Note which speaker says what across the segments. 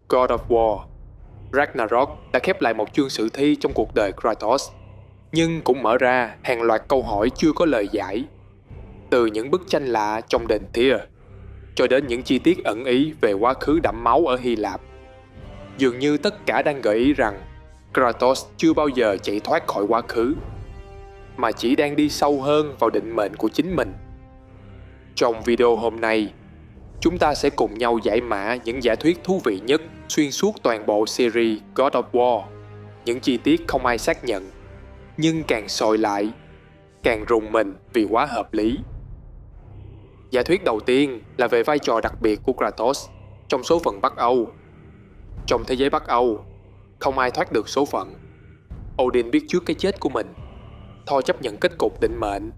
Speaker 1: God of War, Ragnarok đã khép lại một chương sử thi trong cuộc đời Kratos, nhưng cũng mở ra hàng loạt câu hỏi chưa có lời giải. Từ những bức tranh lạ trong đền Tyr, cho đến những chi tiết ẩn ý về quá khứ đẫm máu ở Hy Lạp. Dường như tất cả đang gợi ý rằng Kratos chưa bao giờ chạy thoát khỏi quá khứ, mà chỉ đang đi sâu hơn vào định mệnh của chính mình. Trong video hôm nay, chúng ta sẽ cùng nhau giải mã những giả thuyết thú vị nhất xuyên suốt toàn bộ series God of War. Những chi tiết không ai xác nhận, nhưng càng soi lại, càng rùng mình vì quá hợp lý. Giả thuyết đầu tiên là về vai trò đặc biệt của Kratos trong số phận Bắc Âu. Trong thế giới Bắc Âu, không ai thoát được số phận. Odin biết trước cái chết của mình, Thor chấp nhận kết cục định mệnh,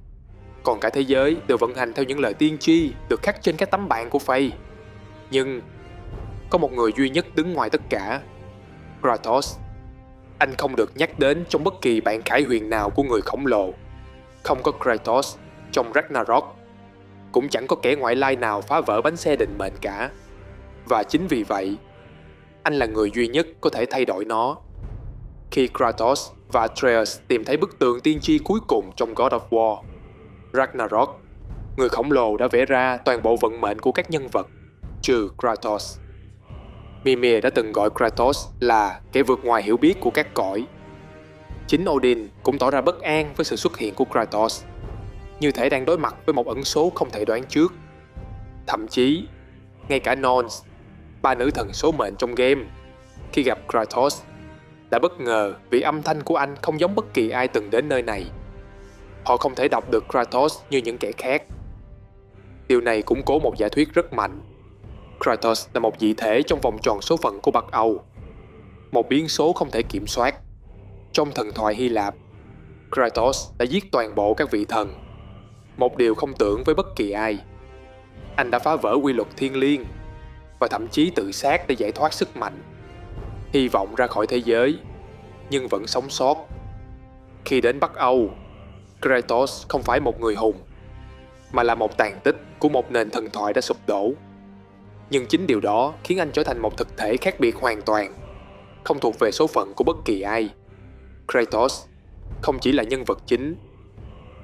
Speaker 1: còn cả thế giới đều vận hành theo những lời tiên tri được khắc trên các tấm bảng của Fate. Nhưng có một người duy nhất đứng ngoài tất cả: Kratos. Anh không được nhắc đến trong bất kỳ bản khải huyền nào của người khổng lồ. Không có Kratos trong Ragnarok, cũng chẳng có kẻ ngoại lai nào phá vỡ bánh xe định mệnh cả. Và chính vì vậy, anh là người duy nhất có thể thay đổi nó. Khi Kratos và Atreus tìm thấy bức tường tiên tri cuối cùng trong God of War, Ragnarok, người khổng lồ đã vẽ ra toàn bộ vận mệnh của các nhân vật, trừ Kratos. Mimir đã từng gọi Kratos là kẻ vượt ngoài hiểu biết của các cõi. Chính Odin cũng tỏ ra bất an với sự xuất hiện của Kratos, như thể đang đối mặt với một ẩn số không thể đoán trước. Thậm chí, ngay cả Nons, ba nữ thần số mệnh trong game, khi gặp Kratos, đã bất ngờ vì âm thanh của anh không giống bất kỳ ai từng đến nơi này. Họ không thể đọc được Kratos như những kẻ khác. Điều này củng cố một giả thuyết rất mạnh. Kratos là một dị thể trong vòng tròn số phận của Bắc Âu, một biến số không thể kiểm soát. Trong thần thoại Hy Lạp, Kratos đã giết toàn bộ các vị thần, một điều không tưởng với bất kỳ ai. Anh đã phá vỡ quy luật thiên liêng và thậm chí tự sát để giải thoát sức mạnh, hy vọng ra khỏi thế giới, nhưng vẫn sống sót. Khi đến Bắc Âu, Kratos không phải một người hùng, mà là một tàn tích của một nền thần thoại đã sụp đổ. Nhưng chính điều đó khiến anh trở thành một thực thể khác biệt hoàn toàn, không thuộc về số phận của bất kỳ ai. Kratos không chỉ là nhân vật chính,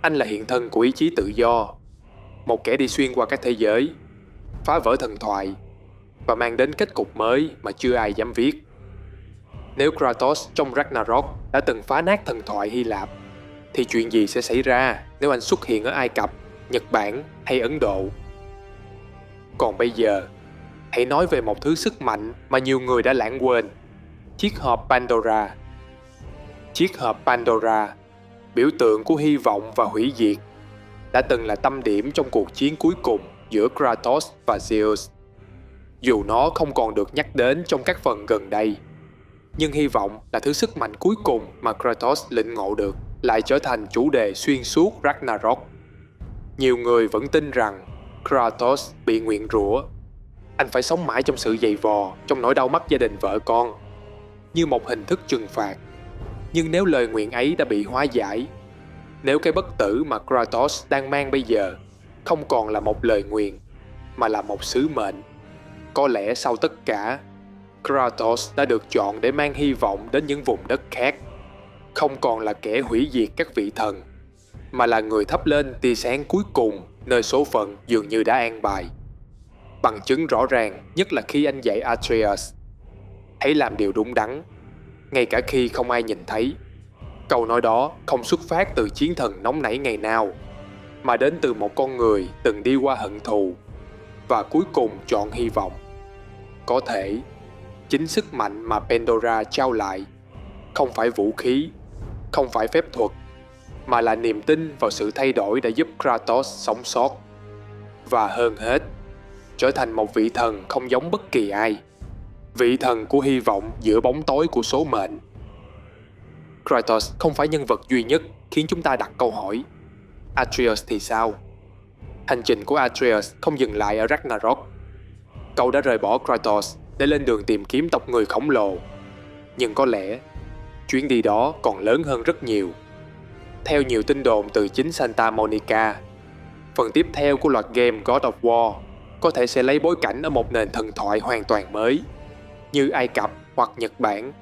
Speaker 1: anh là hiện thân của ý chí tự do, một kẻ đi xuyên qua các thế giới, phá vỡ thần thoại và mang đến kết cục mới mà chưa ai dám viết. Nếu Kratos trong Ragnarok đã từng phá nát thần thoại Hy Lạp, thì chuyện gì sẽ xảy ra nếu anh xuất hiện ở Ai Cập, Nhật Bản hay Ấn Độ? Còn bây giờ, hãy nói về một thứ sức mạnh mà nhiều người đã lãng quên: chiếc hộp Pandora. Chiếc hộp Pandora, biểu tượng của hy vọng và hủy diệt, đã từng là tâm điểm trong cuộc chiến cuối cùng giữa Kratos và Zeus. Dù nó không còn được nhắc đến trong các phần gần đây, nhưng hy vọng là thứ sức mạnh cuối cùng mà Kratos lĩnh ngộ được lại trở thành chủ đề xuyên suốt Ragnarok. Nhiều người vẫn tin rằng Kratos bị nguyền rủa. Anh phải sống mãi trong sự dày vò, trong nỗi đau mất gia đình vợ con, như một hình thức trừng phạt. Nhưng nếu lời nguyện ấy đã bị hóa giải, nếu cái bất tử mà Kratos đang mang bây giờ không còn là một lời nguyền, mà là một sứ mệnh, có lẽ sau tất cả, Kratos đã được chọn để mang hy vọng đến những vùng đất khác, không còn là kẻ hủy diệt các vị thần, mà là người thắp lên tia sáng cuối cùng nơi số phận dường như đã an bài. Bằng chứng rõ ràng nhất là khi anh dạy Atreus: hãy làm điều đúng đắn, ngay cả khi không ai nhìn thấy. Câu nói đó không xuất phát từ chiến thần nóng nảy ngày nào, mà đến từ một con người từng đi qua hận thù và cuối cùng chọn hy vọng. Có thể, chính sức mạnh mà Pandora trao lại không phải vũ khí, không phải phép thuật, mà là niềm tin vào sự thay đổi đã giúp Kratos sống sót. Và hơn hết, trở thành một vị thần không giống bất kỳ ai, vị thần của hy vọng giữa bóng tối của số mệnh. Kratos không phải nhân vật duy nhất khiến chúng ta đặt câu hỏi: Atreus thì sao? Hành trình của Atreus không dừng lại ở Ragnarok. Cậu đã rời bỏ Kratos để lên đường tìm kiếm tộc người khổng lồ. Nhưng có lẽ chuyến đi đó còn lớn hơn rất nhiều. Theo nhiều tin đồn từ chính Santa Monica, phần tiếp theo của loạt game God of War có thể sẽ lấy bối cảnh ở một nền thần thoại hoàn toàn mới, như Ai Cập hoặc Nhật Bản.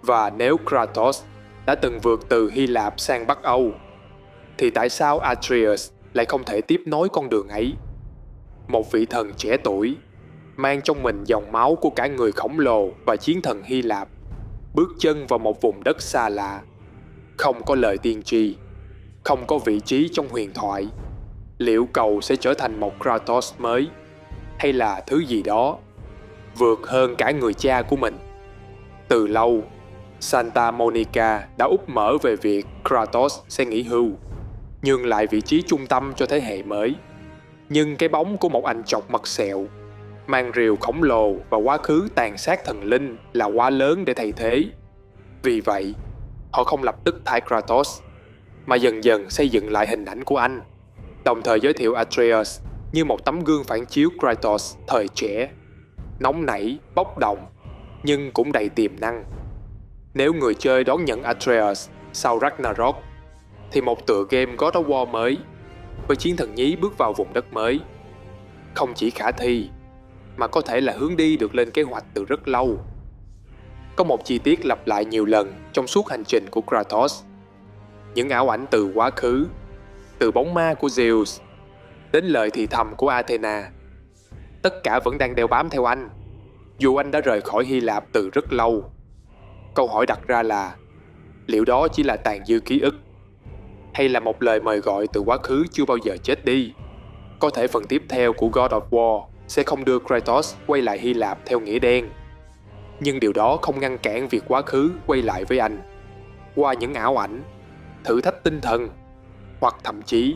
Speaker 1: Và nếu Kratos đã từng vượt từ Hy Lạp sang Bắc Âu, thì tại sao Atreus lại không thể tiếp nối con đường ấy? Một vị thần trẻ tuổi, mang trong mình dòng máu của cả người khổng lồ và chiến thần Hy Lạp, bước chân vào một vùng đất xa lạ, không có lời tiên tri, không có vị trí trong huyền thoại. Liệu cậu sẽ trở thành một Kratos mới, hay là thứ gì đó vượt hơn cả người cha của mình? Từ lâu, Santa Monica đã úp mở về việc Kratos sẽ nghỉ hưu, nhường lại vị trí trung tâm cho thế hệ mới. Nhưng cái bóng của một anh chọc mặt sẹo, mang rìu khổng lồ và quá khứ tàn sát thần linh là quá lớn để thay thế. Vì vậy, họ không lập tức thay Kratos, mà dần dần xây dựng lại hình ảnh của anh, đồng thời giới thiệu Atreus như một tấm gương phản chiếu Kratos thời trẻ, nóng nảy, bốc đồng, nhưng cũng đầy tiềm năng. Nếu người chơi đón nhận Atreus sau Ragnarok, thì một tựa game God of War mới với chiến thần nhí bước vào vùng đất mới không chỉ khả thi, mà có thể là hướng đi được lên kế hoạch từ rất lâu. Có một chi tiết lặp lại nhiều lần trong suốt hành trình của Kratos. Những ảo ảnh từ quá khứ, từ bóng ma của Zeus đến lời thì thầm của Athena, tất cả vẫn đang đeo bám theo anh, dù anh đã rời khỏi Hy Lạp từ rất lâu. Câu hỏi đặt ra là, liệu đó chỉ là tàn dư ký ức, hay là một lời mời gọi từ quá khứ chưa bao giờ chết đi? Có thể phần tiếp theo của God of War sẽ không đưa Kratos quay lại Hy Lạp theo nghĩa đen, nhưng điều đó không ngăn cản việc quá khứ quay lại với anh qua những ảo ảnh, thử thách tinh thần, hoặc thậm chí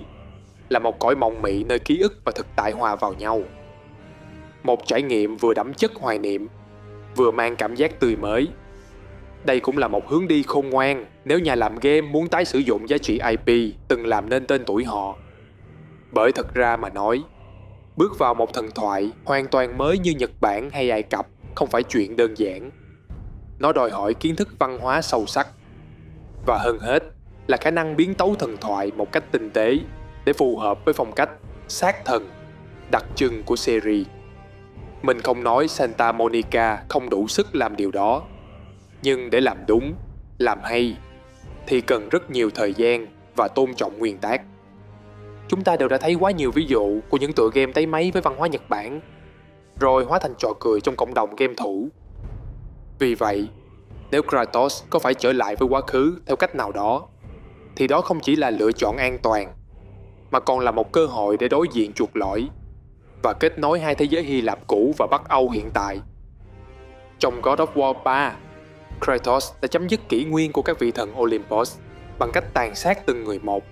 Speaker 1: là một cõi mộng mị nơi ký ức và thực tại hòa vào nhau. Một trải nghiệm vừa đậm chất hoài niệm, vừa mang cảm giác tươi mới. Đây cũng là một hướng đi khôn ngoan nếu nhà làm game muốn tái sử dụng giá trị IP từng làm nên tên tuổi họ. Bởi thật ra mà nói, bước vào một thần thoại hoàn toàn mới như Nhật Bản hay Ai Cập không phải chuyện đơn giản. Nó đòi hỏi kiến thức văn hóa sâu sắc, và hơn hết là khả năng biến tấu thần thoại một cách tinh tế để phù hợp với phong cách sát thần đặc trưng của series. Mình không nói Santa Monica không đủ sức làm điều đó, nhưng để làm đúng, làm hay thì cần rất nhiều thời gian và tôn trọng nguyên tác. Chúng ta đều đã thấy quá nhiều ví dụ của những tựa game tay máy với văn hóa Nhật Bản, rồi hóa thành trò cười trong cộng đồng game thủ. Vì vậy, nếu Kratos có phải trở lại với quá khứ theo cách nào đó, thì đó không chỉ là lựa chọn an toàn, mà còn là một cơ hội để đối diện chuộc lỗi và kết nối hai thế giới Hy Lạp cũ và Bắc Âu hiện tại. Trong God of War 3, Kratos đã chấm dứt kỷ nguyên của các vị thần Olympus bằng cách tàn sát từng người một.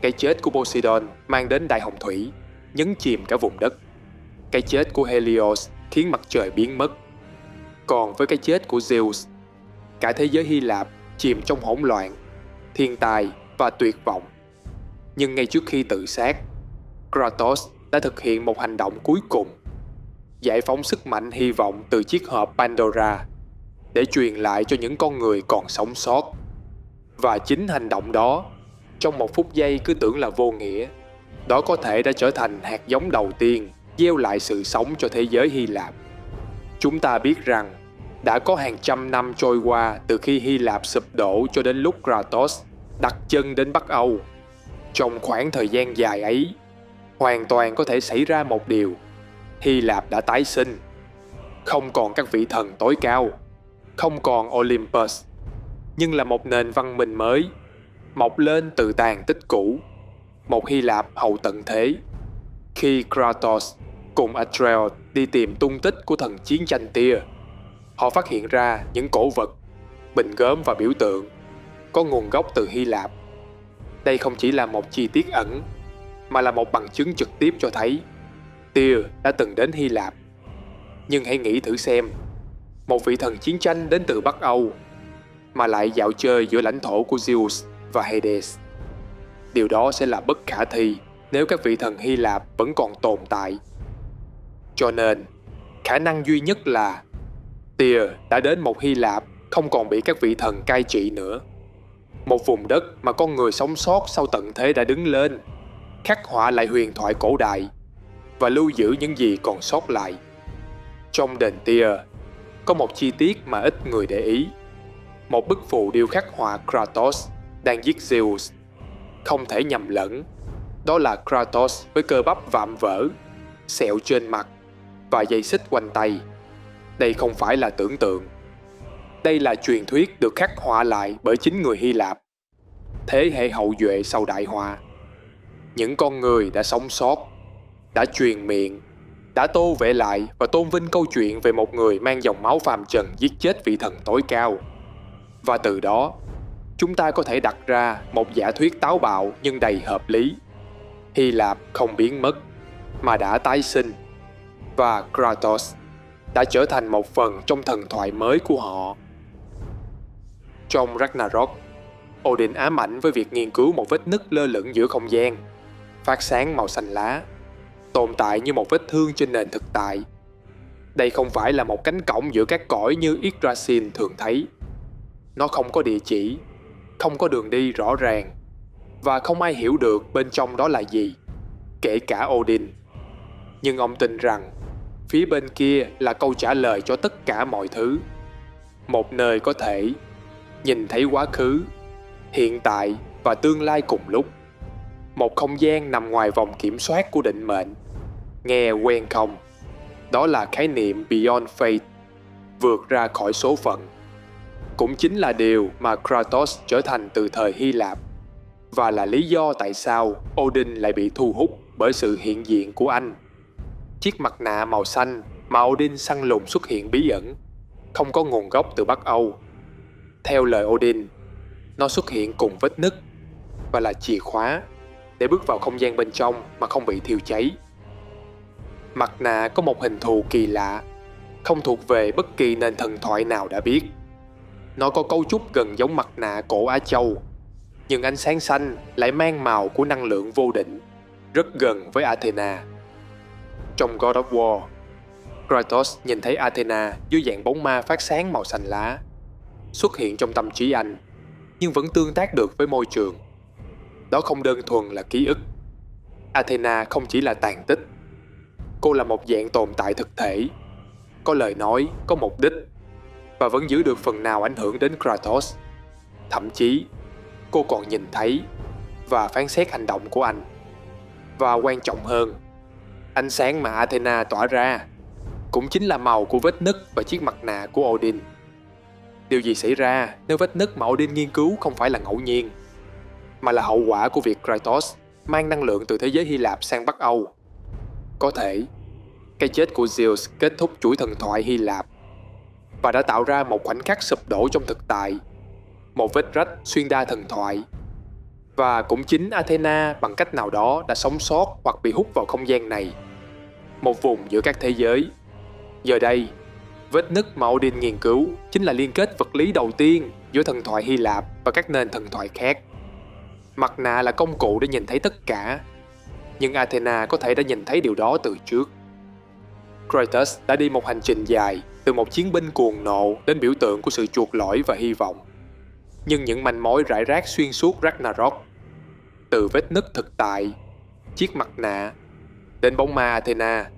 Speaker 1: Cái chết của Poseidon mang đến đại hồng thủy, nhấn chìm cả vùng đất. Cái chết của Helios khiến mặt trời biến mất. Còn với cái chết của Zeus, cả thế giới Hy Lạp chìm trong hỗn loạn, thiên tai và tuyệt vọng. Nhưng ngay trước khi tự sát, Kratos đã thực hiện một hành động cuối cùng, giải phóng sức mạnh hy vọng từ chiếc hộp Pandora để truyền lại cho những con người còn sống sót. Và chính hành động đó, trong một phút giây cứ tưởng là vô nghĩa, đó có thể đã trở thành hạt giống đầu tiên gieo lại sự sống cho thế giới Hy Lạp. Chúng ta biết rằng đã có hàng trăm năm trôi qua từ khi Hy Lạp sụp đổ cho đến lúc Kratos đặt chân đến Bắc Âu. Trong khoảng thời gian dài ấy, hoàn toàn có thể xảy ra một điều: Hy Lạp đã tái sinh. Không còn các vị thần tối cao, không còn Olympus, nhưng là một nền văn minh mới, mọc lên từ tàn tích cũ, một Hy Lạp hậu tận thế. Khi Kratos cùng Atreus đi tìm tung tích của thần chiến tranh Tyr, họ phát hiện ra những cổ vật, bình gốm và biểu tượng có nguồn gốc từ Hy Lạp. Đây không chỉ là một chi tiết ẩn, mà là một bằng chứng trực tiếp cho thấy Tyr đã từng đến Hy Lạp. Nhưng hãy nghĩ thử xem, một vị thần chiến tranh đến từ Bắc Âu mà lại dạo chơi giữa lãnh thổ của Zeus và Hades. Điều đó sẽ là bất khả thi nếu các vị thần Hy Lạp vẫn còn tồn tại. Cho nên, khả năng duy nhất là Tyr đã đến một Hy Lạp không còn bị các vị thần cai trị nữa. Một vùng đất mà con người sống sót sau tận thế đã đứng lên, khắc họa lại huyền thoại cổ đại và lưu giữ những gì còn sót lại. Trong đền Tyr, có một chi tiết mà ít người để ý. Một bức phù điêu khắc họa Kratos đang giết Zeus. Không thể nhầm lẫn, đó là Kratos với cơ bắp vạm vỡ, sẹo trên mặt và dây xích quanh tay. Đây không phải là tưởng tượng. Đây là truyền thuyết được khắc họa lại bởi chính người Hy Lạp, thế hệ hậu duệ sau đại họa. Những con người đã sống sót, đã truyền miệng, đã tô vẽ lại và tôn vinh câu chuyện về một người mang dòng máu phàm trần giết chết vị thần tối cao. Và từ đó, chúng ta có thể đặt ra một giả thuyết táo bạo nhưng đầy hợp lý. Hy Lạp không biến mất, mà đã tái sinh. Và Kratos đã trở thành một phần trong thần thoại mới của họ. Trong Ragnarok, Odin ám ảnh với việc nghiên cứu một vết nứt lơ lửng giữa không gian, phát sáng màu xanh lá, tồn tại như một vết thương trên nền thực tại. Đây không phải là một cánh cổng giữa các cõi như Yggdrasil thường thấy. Nó không có địa chỉ, không có đường đi rõ ràng, và không ai hiểu được bên trong đó là gì, kể cả Odin. Nhưng ông tin rằng phía bên kia là câu trả lời cho tất cả mọi thứ. Một nơi có thể nhìn thấy quá khứ, hiện tại và tương lai cùng lúc. Một không gian nằm ngoài vòng kiểm soát của định mệnh. Nghe quen không? Đó là khái niệm Beyond Fate, vượt ra khỏi số phận. Cũng chính là điều mà Kratos trở thành từ thời Hy Lạp, và là lý do tại sao Odin lại bị thu hút bởi sự hiện diện của anh. Chiếc mặt nạ màu xanh mà Odin săn lùng xuất hiện bí ẩn, không có nguồn gốc từ Bắc Âu. Theo lời Odin, nó xuất hiện cùng vết nứt và là chìa khóa để bước vào không gian bên trong mà không bị thiêu cháy. Mặt nạ có một hình thù kỳ lạ, không thuộc về bất kỳ nền thần thoại nào đã biết. Nó có cấu trúc gần giống mặt nạ cổ Á Châu, nhưng ánh sáng xanh lại mang màu của năng lượng vô định, rất gần với Athena. Trong God of War, Kratos nhìn thấy Athena dưới dạng bóng ma phát sáng màu xanh lá, xuất hiện trong tâm trí anh, nhưng vẫn tương tác được với môi trường. Đó không đơn thuần là ký ức. Athena không chỉ là tàn tích. Cô là một dạng tồn tại thực thể, có lời nói, có mục đích, và vẫn giữ được phần nào ảnh hưởng đến Kratos. Thậm chí, cô còn nhìn thấy và phán xét hành động của anh. Và quan trọng hơn, ánh sáng mà Athena tỏa ra cũng chính là màu của vết nứt và chiếc mặt nạ của Odin. Điều gì xảy ra nếu vết nứt mà Odin nghiên cứu không phải là ngẫu nhiên, mà là hậu quả của việc Kratos mang năng lượng từ thế giới Hy Lạp sang Bắc Âu? Có thể, cái chết của Zeus kết thúc chuỗi thần thoại Hy Lạp và đã tạo ra một khoảnh khắc sụp đổ trong thực tại, một vết rách xuyên đa thần thoại. Và cũng chính Athena bằng cách nào đó đã sống sót hoặc bị hút vào không gian này, một vùng giữa các thế giới. Giờ đây, vết nứt mà Odin nghiên cứu chính là liên kết vật lý đầu tiên giữa thần thoại Hy Lạp và các nền thần thoại khác. Mặt nạ là công cụ để nhìn thấy tất cả, nhưng Athena có thể đã nhìn thấy điều đó từ trước. Kratos đã đi một hành trình dài, từ một chiến binh cuồng nộ đến biểu tượng của sự chuộc lỗi và hy vọng. Nhưng những manh mối rải rác xuyên suốt Ragnarok, từ vết nứt thực tại, chiếc mặt nạ, đến bóng ma Athena,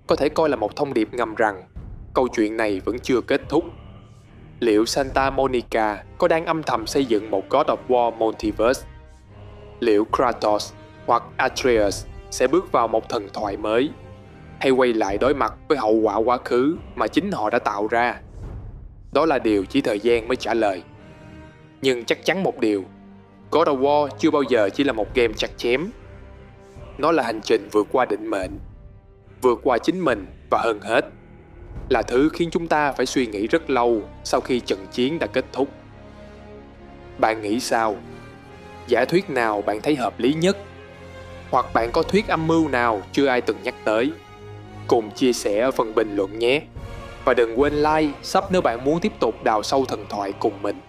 Speaker 1: có thể coi là một thông điệp ngầm rằng câu chuyện này vẫn chưa kết thúc. Liệu Santa Monica có đang âm thầm xây dựng một God of War multiverse? Liệu Kratos hoặc Atreus sẽ bước vào một thần thoại mới, hay quay lại đối mặt với hậu quả quá khứ mà chính họ đã tạo ra? Đó là điều chỉ thời gian mới trả lời. Nhưng chắc chắn một điều, God of War chưa bao giờ chỉ là một game chặt chém. Nó là hành trình vượt qua định mệnh, vượt qua chính mình, và hơn hết là thứ khiến chúng ta phải suy nghĩ rất lâu sau khi trận chiến đã kết thúc. Bạn nghĩ sao? Giả thuyết nào bạn thấy hợp lý nhất? Hoặc bạn có thuyết âm mưu nào chưa ai từng nhắc tới? Cùng chia sẻ ở phần bình luận nhé. Và đừng quên like, sub nếu bạn muốn tiếp tục đào sâu thần thoại cùng mình.